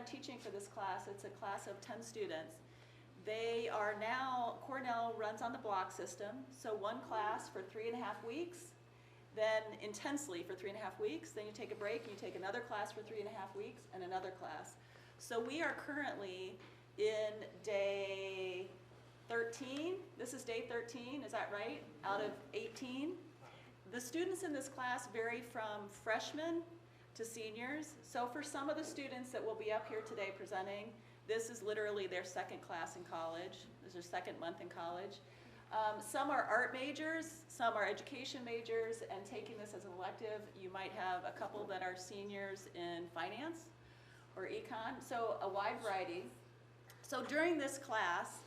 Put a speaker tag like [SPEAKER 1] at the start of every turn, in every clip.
[SPEAKER 1] teaching for this class. It's a class of 10 students. They are now, Cornell runs on the block system, so one class for 3.5 weeks, then intensely for 3.5 weeks, then you take a break and you take another class for 3.5 weeks and another class. So we are currently in day 13. This is day 13, is that right? Out of 18. The students in this class vary from freshmen to seniors. So for some of the students that will be up here today presenting, this is literally their second class in college. This is their second month in college. Some are art majors, some are education majors, and taking this as an elective, you might have a couple that are seniors in finance or econ, so a wide variety. So during this class,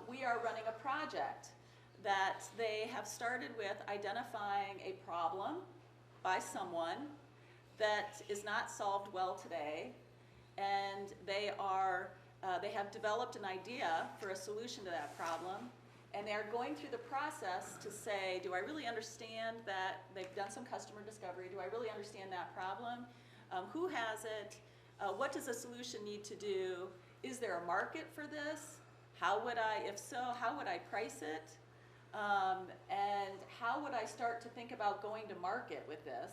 [SPEAKER 1] we are running a project that they have started with identifying a problem by someone that is not solved well today, and they have developed an idea for a solution to that problem, and they're going through the process to say, do I really understand that? They've done some customer discovery. Do I really understand that problem? Who has it? What does a solution need to do? Is there a market for this? How would I, if so, how would I price it? And how would I start to think about going to market with this?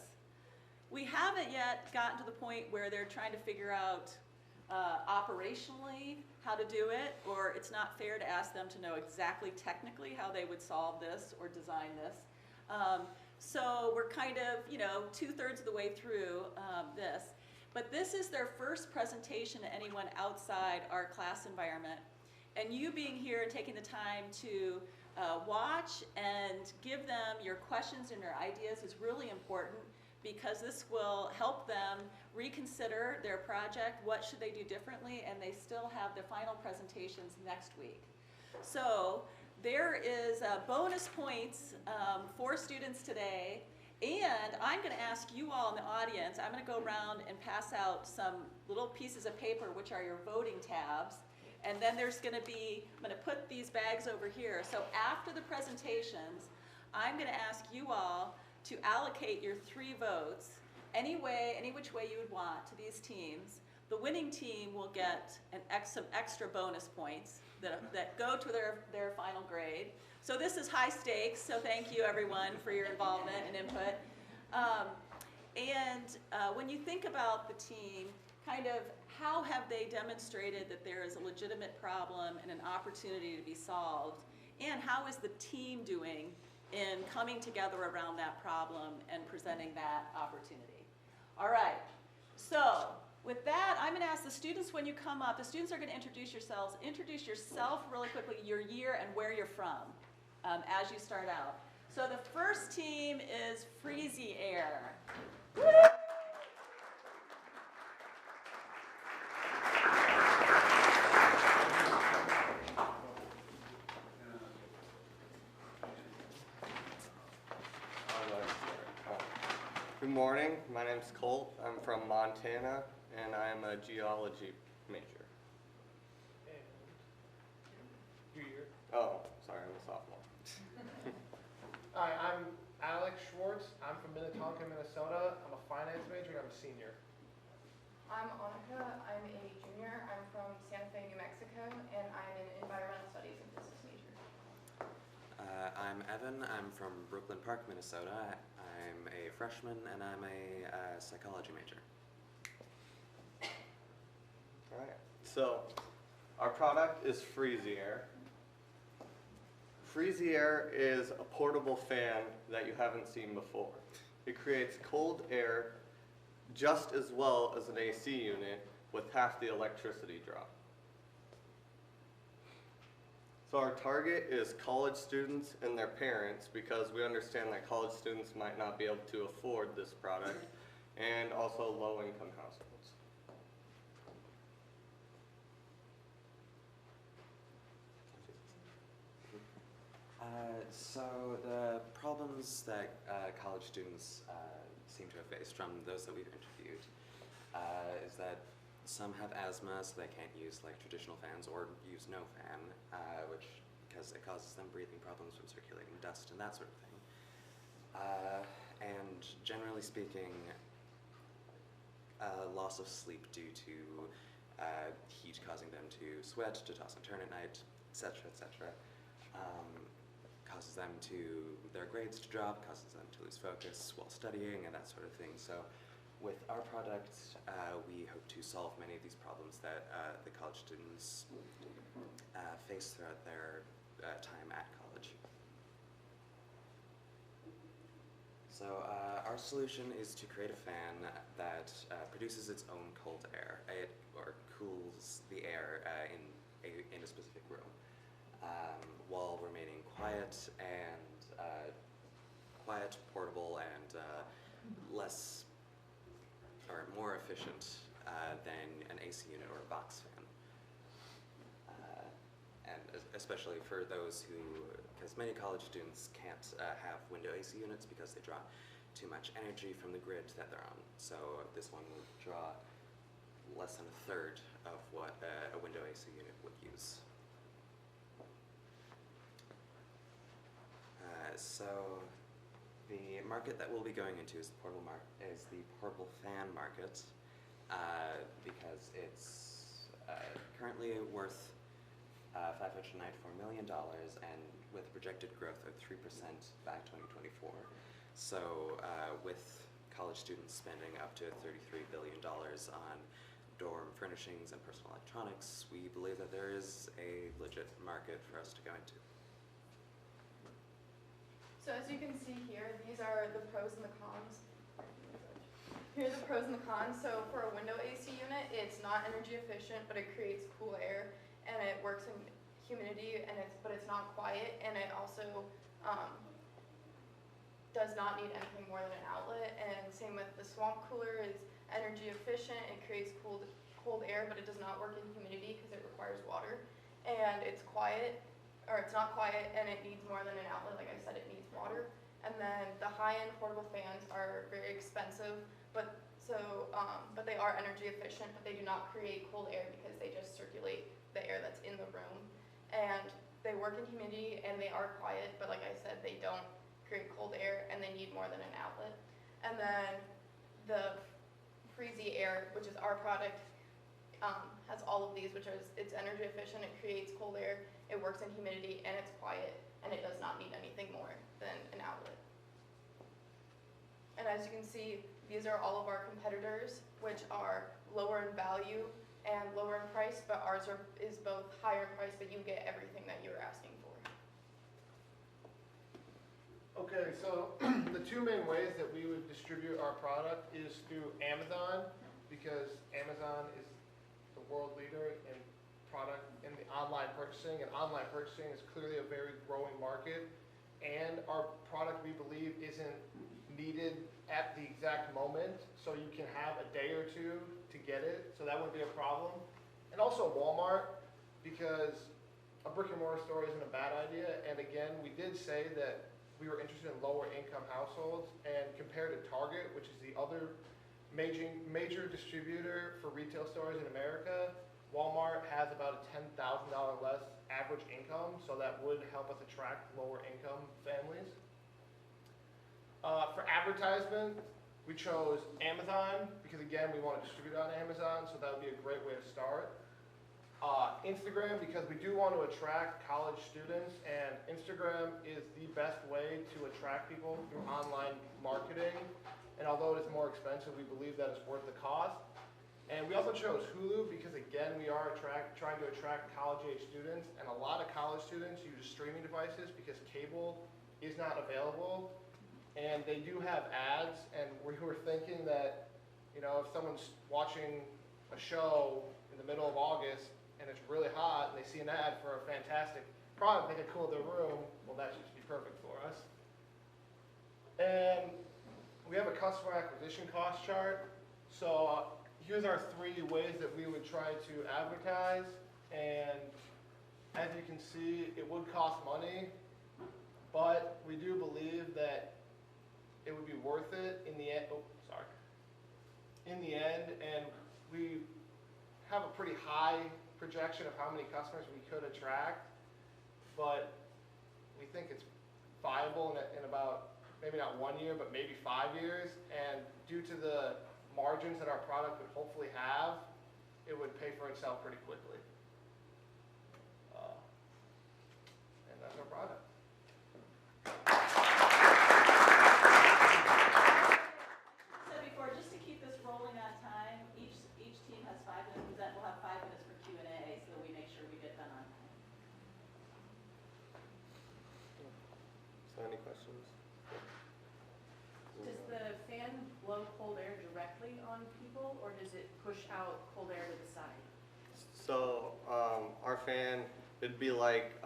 [SPEAKER 1] We haven't yet gotten to the point where they're trying to figure out operationally how to do it, or it's not fair to ask them to know exactly technically how they would solve this or design this. So we're kind of, 2/3 of the way through this. But this is their first presentation to anyone outside our class environment. And you being here and taking the time to watch and give them your questions and your ideas is really important, because this will help them reconsider their project, what should they do differently, and they still have the final presentations next week. So there is bonus points for students today, and I'm going to ask you all in the audience, I'm going to go around and pass out some little pieces of paper, which are your voting tabs, and then there's going to be, I'm going to put these bags over here. So after the presentations, I'm going to ask you all to allocate your 3 votes any which way you would want to these teams. The winning team will get some extra bonus points that go to their final grade. So this is high stakes, so thank you everyone for your involvement and input. When you think about the team, kind of how have they demonstrated that there is a legitimate problem and an opportunity to be solved, and how is the team doing in coming together around that problem and presenting that opportunity? All right, so with that, I'm going to ask the students, when you come up, the students are going to introduce yourselves. Introduce yourself really quickly, your year and where you're from as you start out. So the first team is Freezy Air. Woo!
[SPEAKER 2] Good morning, my name's Colt. I'm from Montana, and I'm a geology major.
[SPEAKER 3] And your year?
[SPEAKER 2] Oh, sorry, I'm a sophomore.
[SPEAKER 3] Hi, I'm Alex Schwartz. I'm from Minnetonka, Minnesota. I'm a finance major and I'm a senior.
[SPEAKER 4] I'm Annika. I'm a junior. I'm from Santa Fe, New Mexico, and I'm an environmental studies and business major.
[SPEAKER 5] I'm Evan. I'm from Brooklyn Park, Minnesota. I'm a freshman and I'm a psychology major.
[SPEAKER 2] All right, so our product is Freezy Air. Freezy Air is a portable fan that you haven't seen before. It creates cold air just as well as an AC unit with half the electricity draw. So our target is college students and their parents, because we understand that college students might not be able to afford this product, and also low-income households.
[SPEAKER 5] So the problems that college students seem to have faced from those that we've interviewed is that some have asthma, so they can't use like traditional fans or use no fan, because it causes them breathing problems from circulating dust and that sort of thing. And generally speaking, loss of sleep due to heat causing them to sweat, to toss and turn at night, etc., etc. Causes them their grades to drop, causes them to lose focus while studying, and that sort of thing. So with our product, we hope to solve many of these problems that the college students face throughout their time at college. So our solution is to create a fan that produces its own cold air, or cools the air in a specific room, while remaining quiet, portable, and less or more efficient than an AC unit or a box fan. And especially for those because many college students can't have window AC units because they draw too much energy from the grid that they're on. So this one will draw less than a third of what a window AC unit would use. So the market that we'll be going into is the portable fan market, because it's currently worth $594 million, and with projected growth of 3% by 2024. So with college students spending up to $33 billion on dorm furnishings and personal electronics, we believe that there is a legit market for us to go into.
[SPEAKER 4] So as you can see here, these are the pros and the cons. Here are the pros and the cons. So for a window AC unit, it's not energy efficient, but it creates cool air, and it works in humidity, but it's not quiet, and it also does not need anything more than an outlet. And same with the swamp cooler, is energy efficient. It creates cold air, but it does not work in humidity because it requires water. And it's quiet, or it's not quiet, and it needs more than an outlet. Like I said, it needs water. And then the high-end portable fans are very expensive, but they are energy efficient, but they do not create cold air because they just circulate the air that's in the room. And they work in humidity, and they are quiet, but like I said, they don't create cold air, and they need more than an outlet. And then the Freezy Air, which is our product, has all of these, it's energy efficient, it creates cold air, it works in humidity, and it's quiet, and it does not need anything more than an outlet. And as you can see, these are all of our competitors, which are lower in value and lower in price, but ours is both higher in price, but you get everything that you're asking for.
[SPEAKER 3] Okay, so the two main ways that we would distribute our product is through Amazon, because Amazon is the world leader in the online purchasing, and online purchasing is clearly a very growing market, and our product, we believe, isn't needed at the exact moment, so you can have a day or two to get it, so that wouldn't be a problem. And also Walmart, because a brick and mortar store isn't a bad idea, and again, we did say that we were interested in lower income households, and compared to Target, which is the other major distributor for retail stores in America, Walmart has about a $10,000 less average income, so that would help us attract lower income families. For advertisement, we chose Amazon, because again, we want to distribute on Amazon, so that would be a great way to start. Instagram, because we do want to attract college students, and Instagram is the best way to attract people through online marketing. And although it is more expensive, we believe that it's worth the cost. And we also chose Hulu because, again, we are trying to attract college-age students, and a lot of college students use streaming devices because cable is not available, and they do have ads, and we were thinking that, if someone's watching a show in the middle of August and it's really hot, and they see an ad for a fantastic product that could cool their room, well, that should just be perfect for us. And we have a customer acquisition cost chart. So here's our 3 ways that we would try to advertise. And as you can see, it would cost money, but we do believe that it would be worth it in the end. In the end, and we have a pretty high projection of how many customers we could attract, but we think it's viable in about maybe not 1 year, but maybe 5 years. And due to the margins that our product would hopefully have, it would pay for itself pretty quickly. And that's our product.
[SPEAKER 1] So before, just to keep this rolling on time, each team has 5 minutes, we'll have 5 minutes for Q&A, so we make sure we get done on time.
[SPEAKER 2] So any questions?
[SPEAKER 6] Does the fan blow cold air directly on people, or does it push out cold air to the side?
[SPEAKER 2] So our fan, it'd be like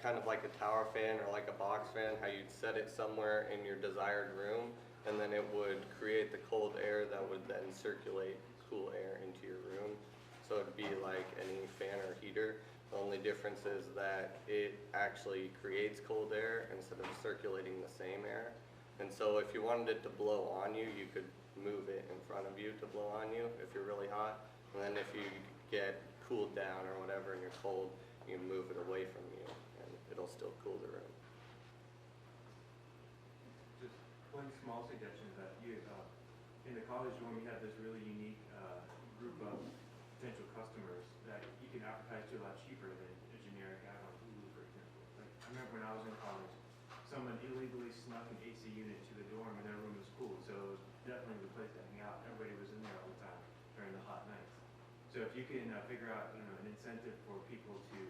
[SPEAKER 2] kind of like a tower fan or like a box fan, how you'd set it somewhere in your desired room, and then it would create the cold air that would then circulate cool air into your room. So it'd be like any fan or heater. The only difference is that it actually creates cold air instead of circulating the same air. And so if you wanted it to blow on you, you could move it in front of you to blow on you if you're really hot. And then if you get cooled down or whatever and you're cold, you can move it away from you and it'll still cool the room.
[SPEAKER 7] Just one small suggestion is that you, in the college dorm, you have this really unique group of potential customers that you can advertise to a lot cheaper than a generic ad on Hulu, for example. Like, I remember when I was in college, someone illegally snuck an AC unit to the dorm and their room was cool, so it was definitely the place to hang out. Everybody was in there all the time during the hot nights. So if you can figure out, an incentive for people to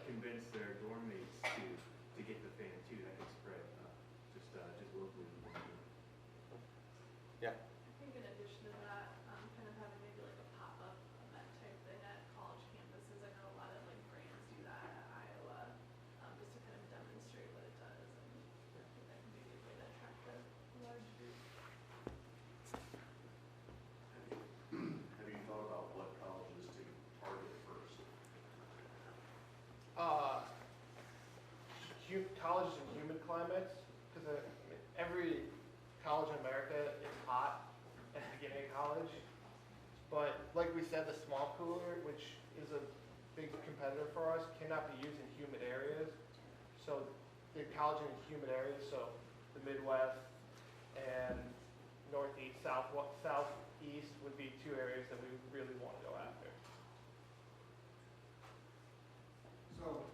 [SPEAKER 7] convince their dorm mates to get the fan too, that can spread just locally.
[SPEAKER 2] Yeah.
[SPEAKER 8] I think in addition to that, kind of having maybe like a pop-up event type thing at college campuses. I know a lot of like brands do that at Iowa, just to kind of demonstrate what it does, and I think that can be a good way to attract a large group.
[SPEAKER 9] Have you thought about what colleges to target first?
[SPEAKER 3] Colleges in humid climates, because every college in America is hot at the beginning of college. But like we said, the small cooler, which is a big competitor for us, cannot be used in humid areas. So the college in humid areas, so the Midwest and Northeast, Southeast would be 2 areas that we really want to go after.
[SPEAKER 10] So,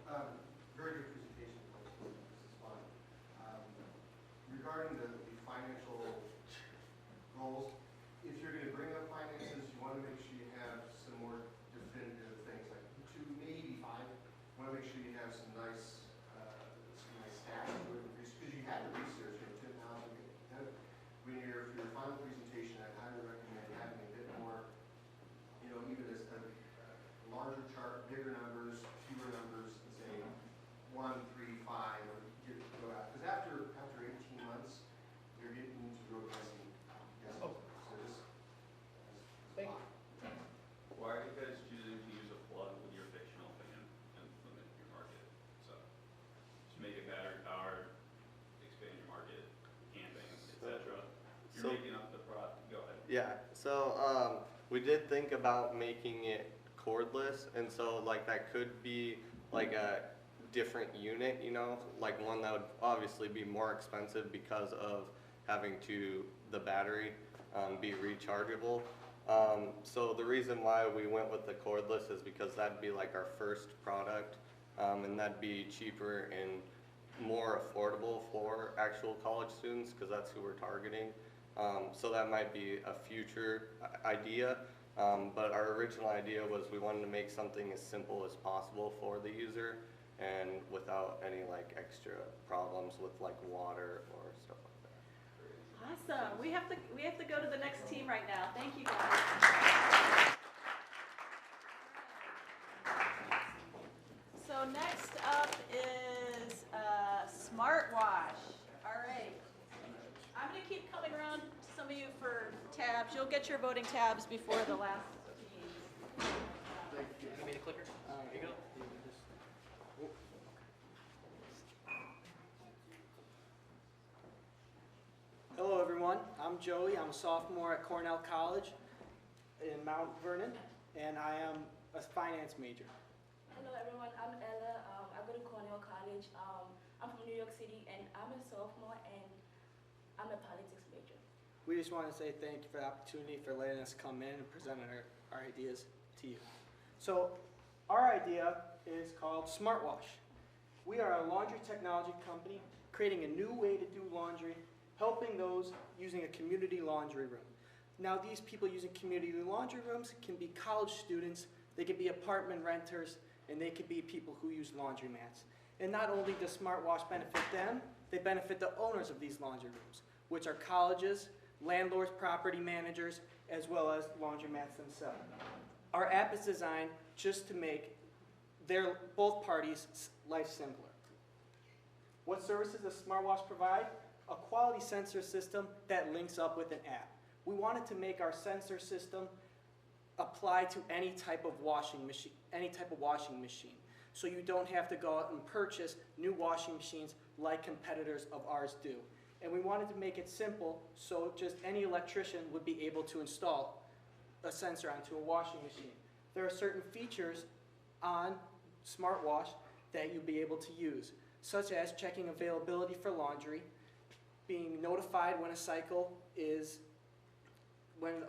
[SPEAKER 10] very good presentation. This is fun. Regarding the financial goals, if you're going to bring up finances, you want to make sure you have some more definitive things, like 2, maybe 5. You want to make sure you have some nice stats because you have the research, 10,000. When you're for your final presentation, I highly recommend having a bit more, even a larger chart, bigger numbers, fewer numbers, and say 1, 3, 5, or go out. Because after 18 months, you're getting into real guessing.
[SPEAKER 3] Oh.
[SPEAKER 10] So just
[SPEAKER 3] Thank you.
[SPEAKER 9] Why are you guys choosing to use a plug with your fictional fan and limit your market? So, just make it battery powered, expand your market, camping, etc. You're making up the product. Go ahead.
[SPEAKER 2] Yeah, so we did think about making it cordless, and so like that could be like a different unit, like one that would obviously be more expensive because of having the battery be rechargeable. So the reason why we went with the cordless is because that'd be like our first product, and that'd be cheaper and more affordable for actual college students because that's who we're targeting. So that might be a future idea, but our original idea was we wanted to make something as simple as possible for the user and without any like extra problems with like water or stuff like that.
[SPEAKER 1] Awesome. We have to go to the next team right now. Thank you guys. So next up is smartwash. All right. I'm going to keep coming around to some of you for tabs. You'll get your voting tabs before the last team.
[SPEAKER 5] Give me the clicker. Here you go.
[SPEAKER 11] Hello everyone, I'm Joey. I'm a sophomore at Cornell College in Mount Vernon, and I am a finance major.
[SPEAKER 12] Hello everyone, I'm Ella. I go to Cornell College. I'm from New York City, and I'm a sophomore, and I'm a politics major.
[SPEAKER 11] We just want to say thank you for the opportunity for letting us come in and present our ideas to you. So our idea is called Smart Wash. We are a laundry technology company creating a new way to do laundry, helping those using a community laundry room. Now these people using community laundry rooms can be college students, they could be apartment renters, and they could be people who use laundromats. And not only does Smart Wash benefit them, they benefit the owners of these laundry rooms, which are colleges, landlords, property managers, as well as laundromats themselves. Our app is designed just to make both parties' life simpler. What services does Smart Wash provide? A quality sensor system that links up with an app. We wanted to make our sensor system apply to any type of washing machine. So you don't have to go out and purchase new washing machines like competitors of ours do. And we wanted to make it simple so just any electrician would be able to install a sensor onto a washing machine. There are certain features on Smart Wash that you'll be able to use, such as checking availability for laundry, being notified when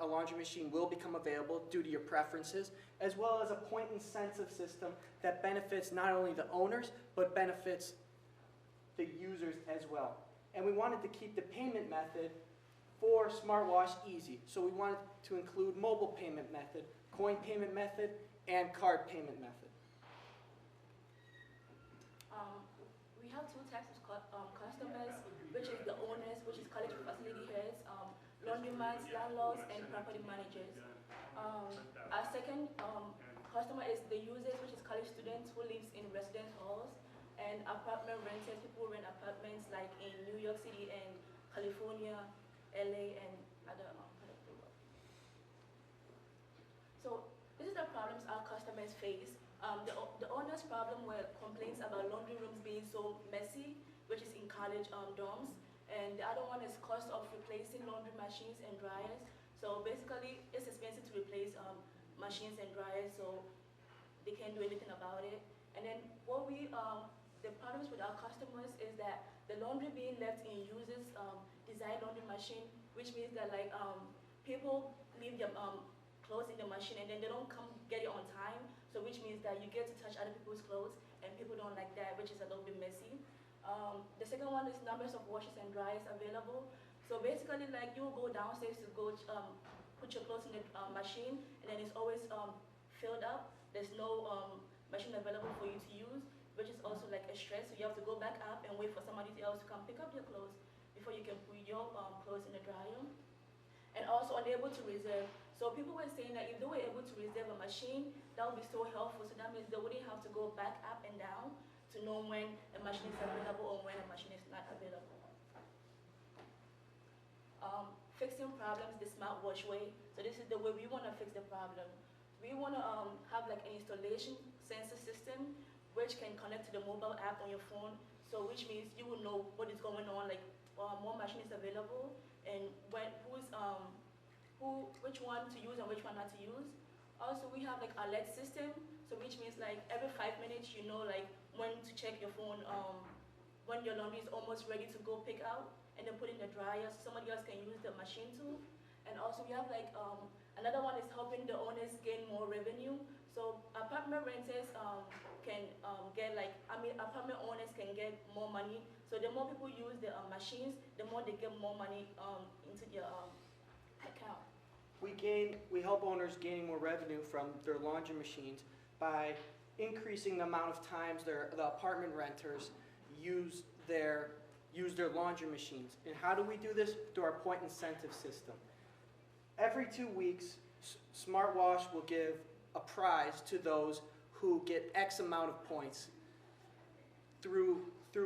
[SPEAKER 11] a laundry machine will become available due to your preferences, as well as a point incentive system that benefits not only the owners, but benefits the users as well. And we wanted to keep the payment method for Smart Wash easy. So we wanted to include mobile payment method, coin payment method, and card payment method.
[SPEAKER 12] We have two types of customers, which is the owners, which is college facility heads, laundromats, landlords, and property managers. Our second customer is the users, which is college students who lives in residence halls, and apartment renters, people who rent apartments like in New York City and California, LA, and other part of the world. So this is the problems our customers face. The owner's problem were complaints about laundry rooms being so messy, which is in college dorms. And the other one is cost of replacing laundry machines and dryers. So basically, it's expensive to replace machines and dryers, so they can't do anything about it. And then the problems with our customers is that the laundry being left in users' desired laundry machine, which means that like people leave their clothes in the machine and then they don't come get it on time. So which means that you get to touch other people's clothes and people don't like that, which is a little bit messy. The second one is numbers of washers and dryers available. So basically, like you will go downstairs to go put your clothes in the machine, and then it's always filled up. There's no machine available for you to use, which is also like a stress. So you have to go back up and wait for somebody else to come pick up your clothes before you can put your clothes in the dryer. And also unable to reserve. So people were saying that if they were able to reserve a machine, that would be so helpful. So that means they wouldn't have to go back up and down to know when a machine is available or when a machine is not available. Fixing problems the Smart Wash way. So this is the way we want to fix the problem. We want to have like an installation sensor system which can connect to the mobile app on your phone. So which means you will know what is going on, like more machine is available and which one to use and which one not to use. Also, we have like alert system, so which means like every 5 minutes you know like when to check your phone, when your laundry is almost ready to go pick out, and then put in the dryer so somebody else can use the machine too. And also we have like another one is helping the owners gain more revenue. So apartment renters can get like, apartment owners can get more money. So the more people use the machines, the more they get more money into their account.
[SPEAKER 11] We help owners gaining more revenue from their laundry machines by increasing the amount of times the apartment renters use their laundry machines. And how do we do this? Through our point incentive system. Every 2 weeks, Smart Wash will give a prize to those who get X amount of points through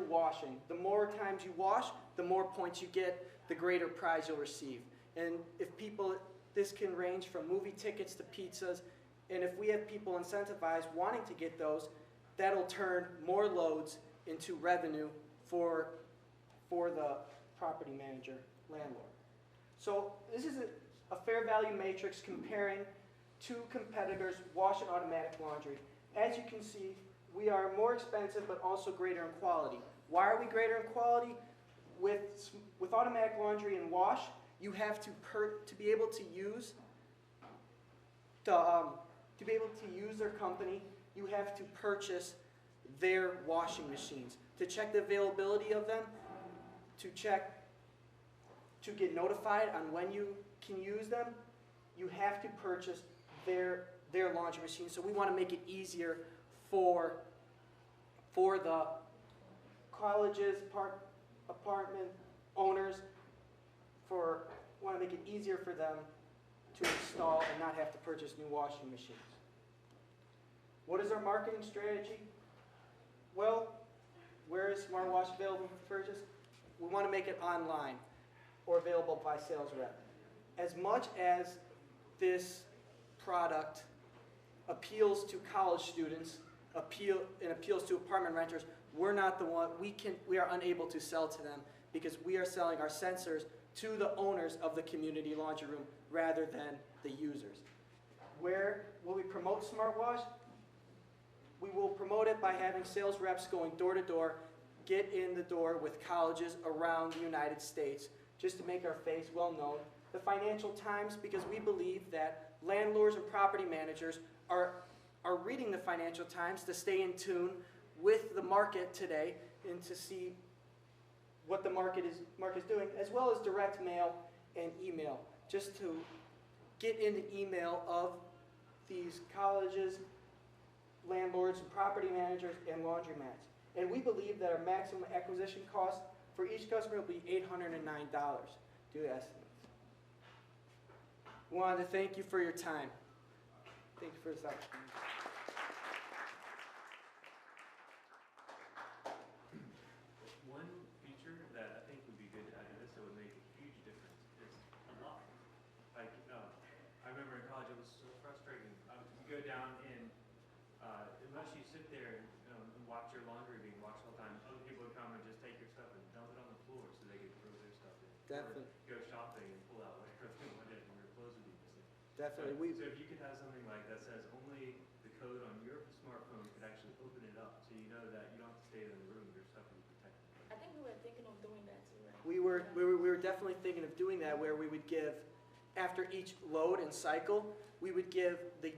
[SPEAKER 11] washing. The more times you wash, the more points you get, the greater prize you'll receive. And this can range from movie tickets to pizzas, and if we have people incentivized wanting to get those, that'll turn more loads into revenue for the property manager, landlord. So this is a fair value matrix comparing two competitors' wash and automatic laundry. As you can see, we are more expensive but also greater in quality. Why are we greater in quality? With automatic laundry and wash, you have to be able to use their company, you have to purchase their washing machines. To check the availability of them, to get notified on when you can use them, you have to purchase their laundry machine. So we want to make it easier for the colleges, apartment owners, want to make it easier for them to install and not have to purchase new washing machines. What is our marketing strategy? Well, where is smartwash available for purchase? We want to make it online or available by sales rep. As much as this product appeals to college students, appeals to apartment renters, we're not the one, we are unable to sell to them because we are selling our sensors to the owners of the community laundry room rather than the users. Where will we promote smartwash? We will promote it by having sales reps going door to door, get in the door with colleges around the United States, just to make our face well known. The Financial Times, because we believe that landlords and property managers are reading the Financial Times to stay in tune with the market today and to see what the market is doing, as well as direct mail and email, just to get in the email of these colleges, landlords and property managers, and laundromats. And we believe that our maximum acquisition cost for each customer will be $809 due to estimates. We wanted to thank you for your time. Thank you for this opportunity.
[SPEAKER 7] One feature that I think would be good to add to this that would make a huge difference is unlock. Like, I remember in college it was so frustrating. You go down and unless you sit there and watch your laundry being washed all the time, other people would come and just take your stuff and dump it on the floor so they could throw their stuff in.
[SPEAKER 11] Definitely.
[SPEAKER 7] Or go shopping and pull out whatever they wanted and your clothes would be missing.
[SPEAKER 11] Definitely.
[SPEAKER 7] So if you could have something like that says only the code on your smartphone could actually open it up so you know that you don't have to stay in the room, your stuff will be protected.
[SPEAKER 12] I think we were thinking of doing that too, right?
[SPEAKER 11] We were definitely thinking of doing that, where we would give, after each load and cycle, we would give the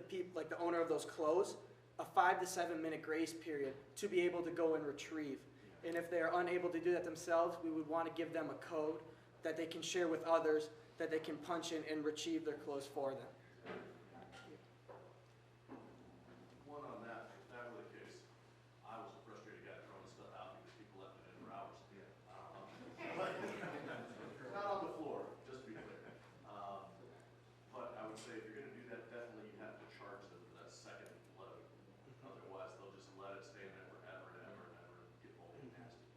[SPEAKER 11] people, like the owner of those clothes, a 5 to 7 minute grace period to be able to go and retrieve. And if they're unable to do that themselves, we would want to give them a code that they can share with others, that they can punch in and retrieve their clothes for them.
[SPEAKER 10] One on that, if that were the case, I was a frustrated guy throwing stuff out because people left it in for hours. Not on the floor, just to be clear. But I would say if you're gonna do that, definitely you have to charge them for that second load. Otherwise, they'll just let it stay in there forever and ever and ever and get old and nasty.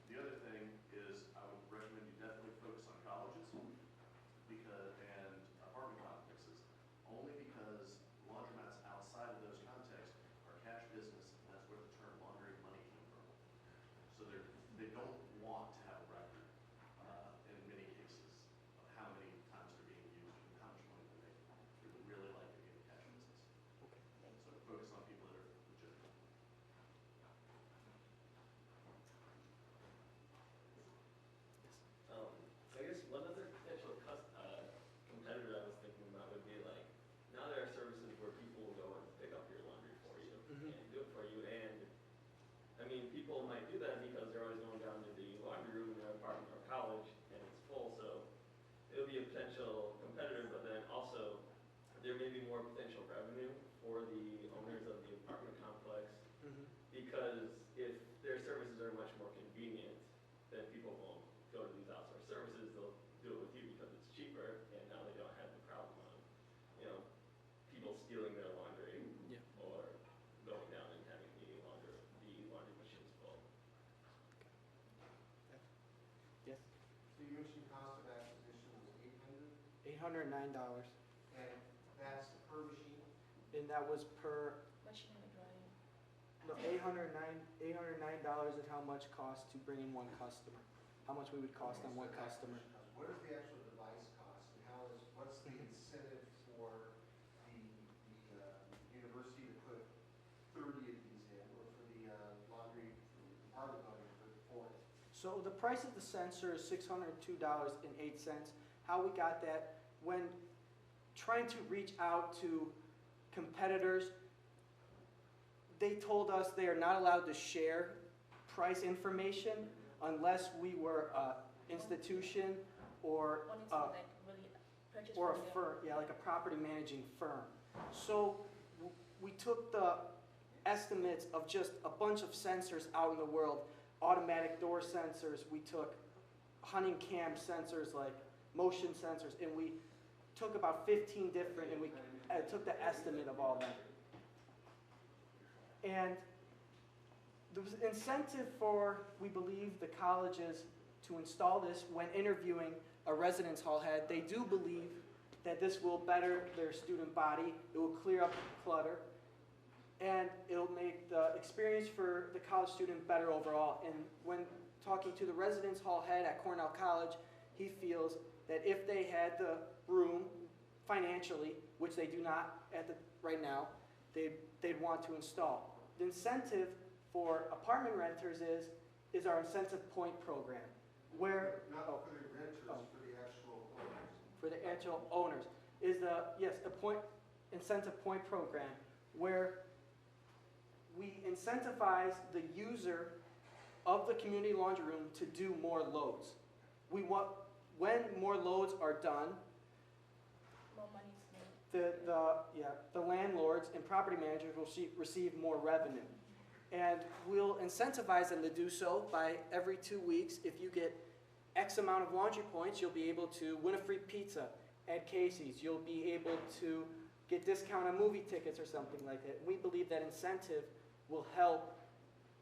[SPEAKER 10] The other thing is I would recommend you definitely focus on colleges and apartment complexes, only because laundromats outside of those contexts are cash business, and that's where the term laundering money came from. So they don't want to have a record in many cases of how many times they're being used and how much money they're making. They would really like to be in the cash business. So focus on people that are legitimate.
[SPEAKER 13] I guess one other potential competitor I was thinking about would be like, now there are services where people will go and pick up your laundry for you and do it for you. And I mean, people might do that because they're always going down to the laundry room in their apartment or college and it's full. So it'll be a potential competitor, but then also there may be more potential revenue for the owners of the apartment complex because if their services are much more convenient, then people won't go to these outsourced services. They'll do it with you because it's cheaper, and now they don't have the problem of, people stealing their laundry or going down and having the laundry machines full.
[SPEAKER 11] Yes.
[SPEAKER 10] So you mentioned cost of acquisition was
[SPEAKER 11] $809.
[SPEAKER 10] $800, and that's per machine?
[SPEAKER 11] And that was per,
[SPEAKER 12] Machine and drying.
[SPEAKER 11] no, $809 is how much cost to bring in one customer. How much we would cost on one customer.
[SPEAKER 10] What is the actual device cost, and what's the incentive for the university to put 30 of these in, or for the apartment laundry to put 40?
[SPEAKER 11] So the price of the sensor is $602.08. How we got that, when trying to reach out to competitors, they told us they are not allowed to share price information unless we were an institution or
[SPEAKER 12] Wanting to like really purchase
[SPEAKER 11] or a
[SPEAKER 12] from them.
[SPEAKER 11] firm, yeah, like a property managing firm. So we took the estimates of just a bunch of sensors out in the world, automatic door sensors, we took hunting cam sensors like motion sensors, and we took about 15 different, and we took the estimate of all them. And there was incentive for, we believe, the colleges to install this when interviewing a residence hall head. They do believe that this will better their student body, it will clear up clutter, and it'll make the experience for the college student better overall. And when talking to the residence hall head at Cornell College, he feels that if they had the room financially, which they do not right now, they'd want to install. The incentive for apartment renters is our incentive point program, where
[SPEAKER 10] Not for the renters, for the actual owners.
[SPEAKER 11] for the actual owners is the incentive point program, where we incentivize the user of the community laundry room to do more loads. We want, when more loads are done,
[SPEAKER 12] More money spent.
[SPEAKER 11] the landlords and property managers will receive more revenue. And we'll incentivize them to do so by every 2 weeks. If you get X amount of laundry points, you'll be able to win a free pizza at Casey's. You'll be able to get discount on movie tickets or something like that. We believe that incentive will help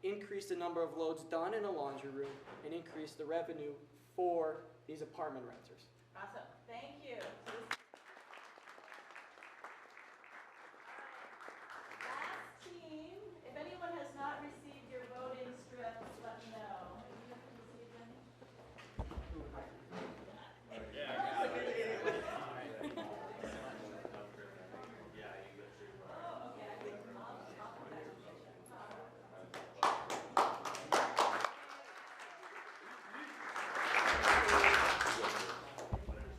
[SPEAKER 11] increase the number of loads done in a laundry room and increase the revenue for these apartment renters.
[SPEAKER 1] Awesome, thank you. Last team, if anyone has not received your voting strips, let me know. Have you received any? Oh, okay. I'll put that information.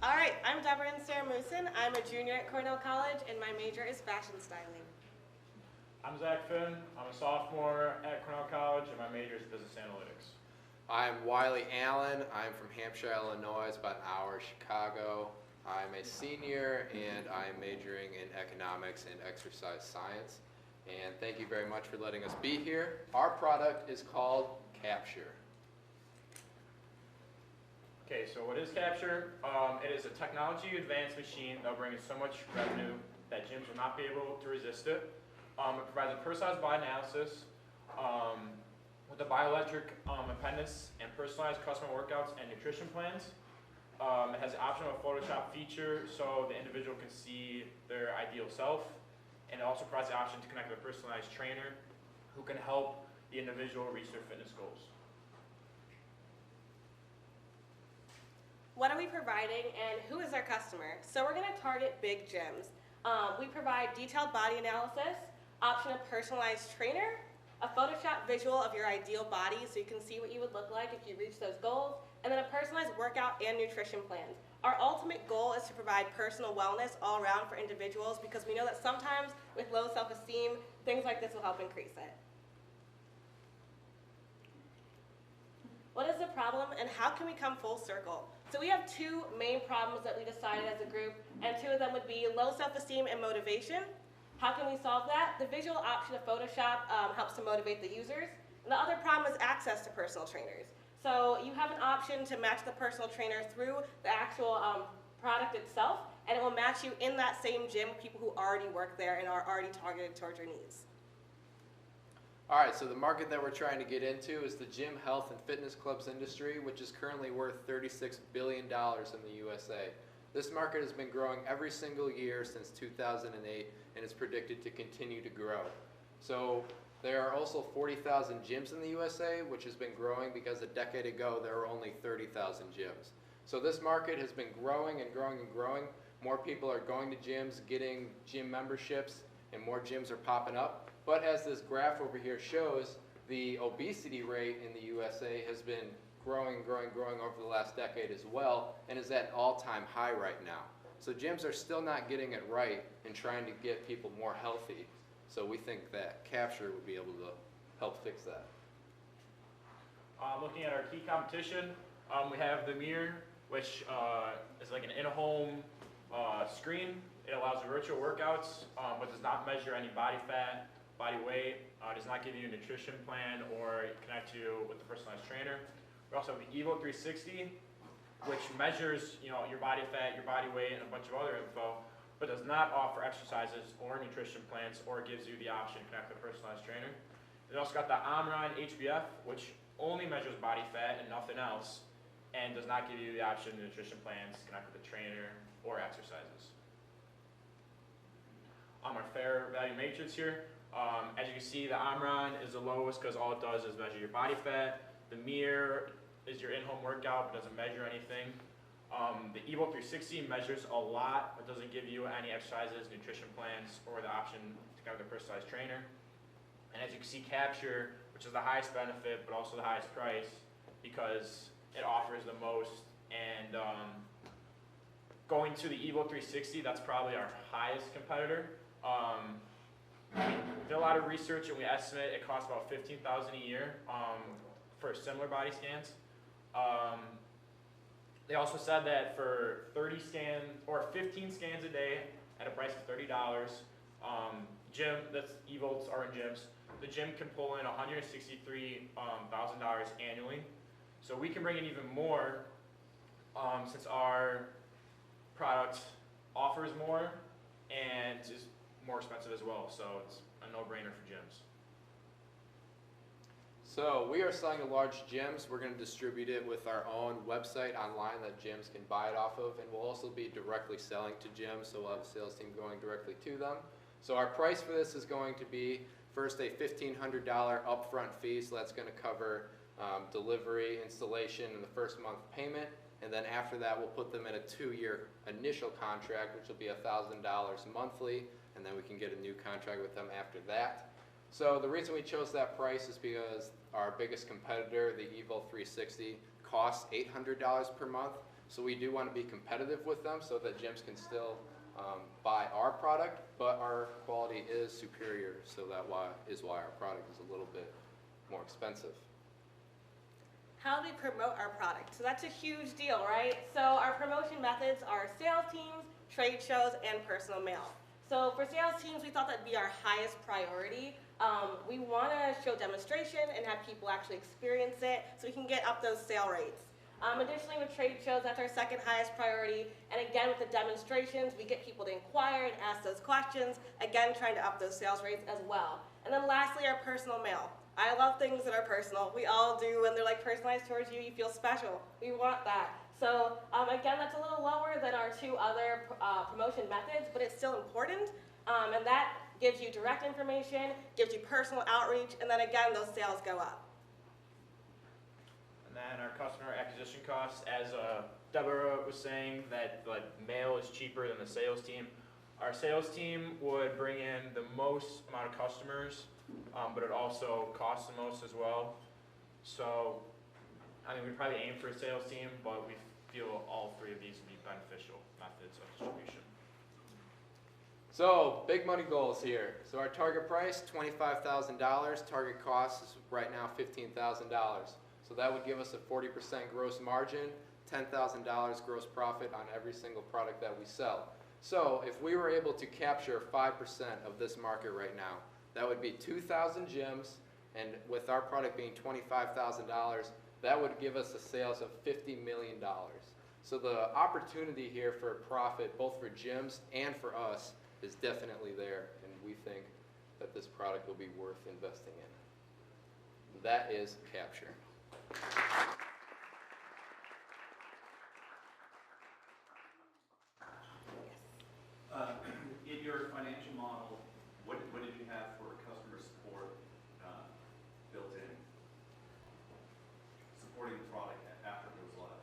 [SPEAKER 14] All right, I'm Deborah Saramusin. I'm a junior at Cornell College, and my major is fashion styling.
[SPEAKER 7] I'm Zach Finn. I'm a sophomore at Cornell College, and my major is business analytics.
[SPEAKER 15] I'm Wiley Allen. I'm from Hampshire, Illinois. It's about an hour Chicago. I'm a senior, and I'm majoring in economics and exercise science. And thank you very much for letting us be here. Our product is called Capture.
[SPEAKER 7] Okay, so what is Capture? It is a technology advanced machine that will bring in so much revenue that gyms will not be able to resist it. It provides a personalized body analysis with a bioelectric appendix and personalized customer workouts and nutrition plans. It has the option of a Photoshop feature so the individual can see their ideal self. And it also provides the option to connect with a personalized trainer who can help the individual reach their fitness goals.
[SPEAKER 14] What are we providing, and who is our customer? So we're going to target big gyms. We provide detailed body analysis, option of personalized trainer, a Photoshop visual of your ideal body so you can see what you would look like if you reach those goals, and then a personalized workout and nutrition plans. Our ultimate goal is to provide personal wellness all around for individuals because we know that sometimes with low self-esteem, things like this will help increase it. What is the problem and how can we come full circle? So we have two main problems that we decided as a group, and two of them would be low self-esteem and motivation. How can we solve that? The visual option of Photoshop helps to motivate the users. And the other problem is access to personal trainers. So you have an option to match the personal trainer through the actual product itself, and it will match you in that same gym with people who already work there and are already targeted towards your needs.
[SPEAKER 15] All right, so the market that we're trying to get into is the gym, health, and fitness clubs industry, which is currently worth $36 billion in the USA. This market has been growing every single year since 2008, and is predicted to continue to grow. So there are also 40,000 gyms in the USA, which has been growing because a decade ago there were only 30,000 gyms. So this market has been growing and growing and growing. More people are going to gyms, getting gym memberships, and more gyms are popping up. But as this graph over here shows, the obesity rate in the USA has been growing over the last decade as well, and is at an all-time high right now. So gyms are still not getting it right in trying to get people more healthy. So we think that Capture would be able to help fix that.
[SPEAKER 16] Looking at our key competition, we have the Mirror, which is like an in-home screen. It allows virtual workouts, but does not measure any body fat, body weight, does not give you a nutrition plan or connect you with the personalized trainer. We also have the Evo 360, which measures your body fat, your body weight, and a bunch of other info, but does not offer exercises or nutrition plans or gives you the option to connect with a personalized trainer. We also got the Omron HBF, which only measures body fat and nothing else, and does not give you the option of nutrition plans, connect with a trainer, or exercises. Our fair value matrix here. As you can see, the Omron is the lowest because all it does is measure your body fat. The Mirror is your in-home workout, but doesn't measure anything. The Evo 360 measures a lot, but doesn't give you any exercises, nutrition plans, or the option to connect with a personalized trainer. And as you can see, Capture, which is the highest benefit, but also the highest price, because it offers the most. And going to the Evo 360, that's probably our highest competitor. We did a lot of research, and we estimate it costs about $15,000 a year for similar body scans. They also said that for 15 scans a day at a price of $30, that's e-volts are in gyms. The gym can pull in $163,000 annually. So we can bring in even more since our product offers more and is more expensive as well. So it's a no-brainer for gyms.
[SPEAKER 15] So we are selling to large gyms. We're going to distribute it with our own website online that gyms can buy it off of, and we'll also be directly selling to gyms, so we'll have a sales team going directly to them. So our price for this is going to be first a $1,500 upfront fee, so that's going to cover delivery, installation, and the first month payment, and then after that we'll put them in a 2-year initial contract, which will be $1,000 monthly, and then we can get a new contract with them after that. So the reason we chose that price is because our biggest competitor, the Evo 360, costs $800 per month. So we do want to be competitive with them so that gyms can still buy our product, but our quality is superior, so that is why our product is a little bit more expensive.
[SPEAKER 14] How do we promote our product? So that's a huge deal, right? So our promotion methods are sales teams, trade shows, and personal mail. So for sales teams, we thought that'd be our highest priority. We want to show demonstration and have people actually experience it so we can get up those sale rates. Additionally, with trade shows, that's our second highest priority. And again, with the demonstrations, we get people to inquire and ask those questions, again, trying to up those sales rates as well. And then lastly, our personal mail. I love things that are personal. We all do, when they're like personalized towards you, you feel special. We want that. So again, that's a little lower than our 2 other promotion methods, but it's still important. And that gives you direct information, gives you personal outreach, and then again, those sales go up.
[SPEAKER 16] And then our customer acquisition costs, as Deborah was saying, that the mail is cheaper than the sales team. Our sales team would bring in the most amount of customers, but it also costs the most as well. So, I mean, we'd probably aim for a sales team, but we feel all 3 of these would be beneficial methods of distribution.
[SPEAKER 15] So, big money goals here. So our target price, $25,000. Target cost is right now $15,000. So that would give us a 40% gross margin, $10,000 gross profit on every single product that we sell. So if we were able to capture 5% of this market right now, that would be 2,000 gyms, and with our product being $25,000, that would give us a sales of $50 million. So the opportunity here for profit, both for gyms and for us, is definitely there, and we think that this product will be worth investing in. That is Capture.
[SPEAKER 9] In your financial model, what did you have for customer support built in? Supporting the product after it was live?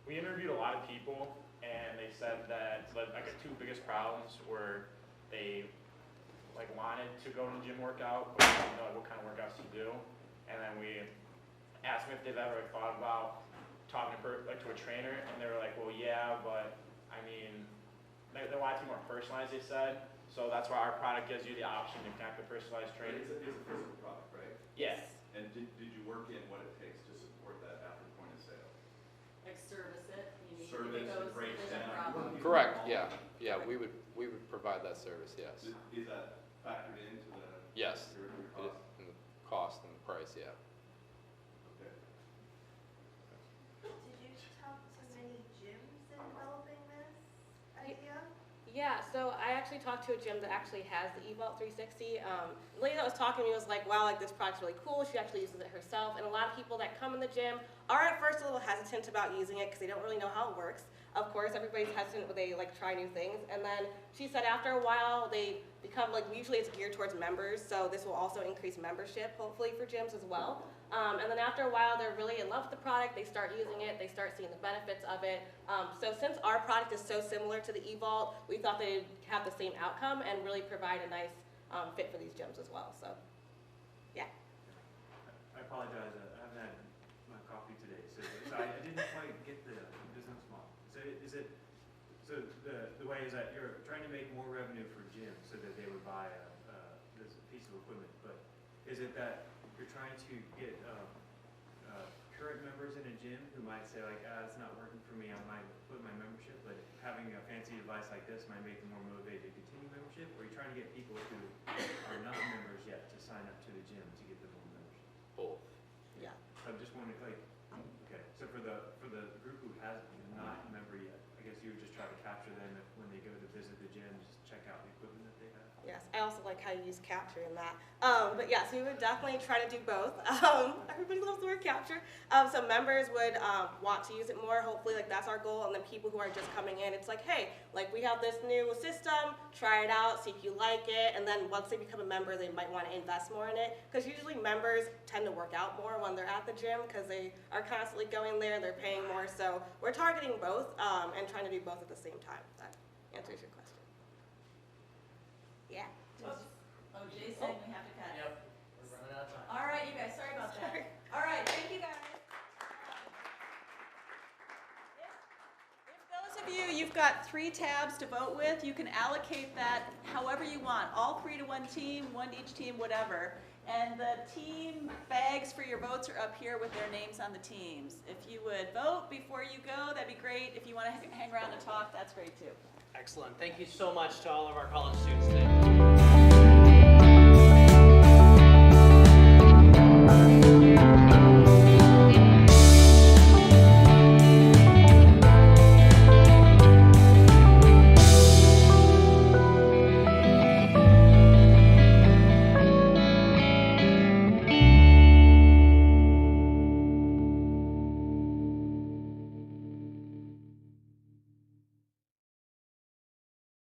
[SPEAKER 16] We interviewed a lot of people, and they said that like the 2 biggest problems were they like wanted to go to the gym workout, but didn't know like, what kind of workouts to do. And then we asked them if they've ever like, thought about talking to a trainer, and they were like, well, yeah, but I mean, they want it to be more personalized, they said. So that's why our product gives you the option to connect with personalized training.
[SPEAKER 9] It's a physical product, right?
[SPEAKER 16] Yes.
[SPEAKER 9] And did you work in what it takes to support that after point of sale?
[SPEAKER 6] Like service it, you need
[SPEAKER 9] Service,
[SPEAKER 6] if it goes,
[SPEAKER 9] breaks
[SPEAKER 6] there's a
[SPEAKER 9] down.
[SPEAKER 6] problem.
[SPEAKER 15] Correct, yeah. Yeah, we would provide that service, yes.
[SPEAKER 9] Is that factored into the?
[SPEAKER 15] Yes,
[SPEAKER 9] your
[SPEAKER 15] it
[SPEAKER 9] cost?
[SPEAKER 15] is in the cost and the price, yeah.
[SPEAKER 9] Okay.
[SPEAKER 17] Did you talk to many gyms in developing this idea?
[SPEAKER 14] Yeah, so I actually talked to a gym that actually has the eVault 360. The lady that was talking to me was like, wow, like this product's really cool. She actually uses it herself. And a lot of people that come in the gym are at first a little hesitant about using it because they don't really know how it works. Of course, everybody's hesitant when they like try new things. And then she said after a while, they become like, usually it's geared towards members. So this will also increase membership, hopefully, for gyms as well. And then after a while, they're really in love with the product. They start using it. They start seeing the benefits of it. So since our product is so similar to the eVault, we thought they'd have the same outcome and really provide a nice fit for these gyms as well. So, yeah.
[SPEAKER 7] I apologize, I haven't had my coffee today, so I didn't quite get the business model. So the way is that you're trying to make more revenue for gyms so that they would buy this piece of equipment, but is it that you're trying to get current members in a gym who might say like, it's not working for me, I might quit my membership, but having a fancy device like this might make them more motivated to continue membership, or are you trying to get people who are not members yet to sign up to the gym to get them more membership?
[SPEAKER 15] Both.
[SPEAKER 14] Yeah.
[SPEAKER 7] So I'm just wondering, like, okay, so for the group who has not a member yet, I guess you would just try to capture them if, when they go to visit the gym, just check out the equipment that they have.
[SPEAKER 14] Yes, I also like how you use capture in that. But yes, we would definitely try to do both. Everybody loves the word capture. So members would want to use it more. Hopefully, like that's our goal. And then people who are just coming in, it's like, hey, like we have this new system. Try it out, see if you like it. And then once they become a member, they might want to invest more in it. Because usually members tend to work out more when they're at the gym because they are constantly going there. They're paying more. So we're targeting both and trying to do both at the same time. That answers your question. Yeah.
[SPEAKER 1] Oh, Jay's saying we have to cut.
[SPEAKER 11] Yep, we're running out of time.
[SPEAKER 1] All right, you guys, sorry about that. All right, thank you guys. If those of you, you've got 3 tabs to vote with, you can allocate that however you want, all 3 to one team, 1 to each team, whatever. And the team bags for your votes are up here with their names on the teams. If you would vote before you go, that'd be great. If you want to hang around and talk, that's great too.
[SPEAKER 11] Excellent. Thank you so much to all of our college students today.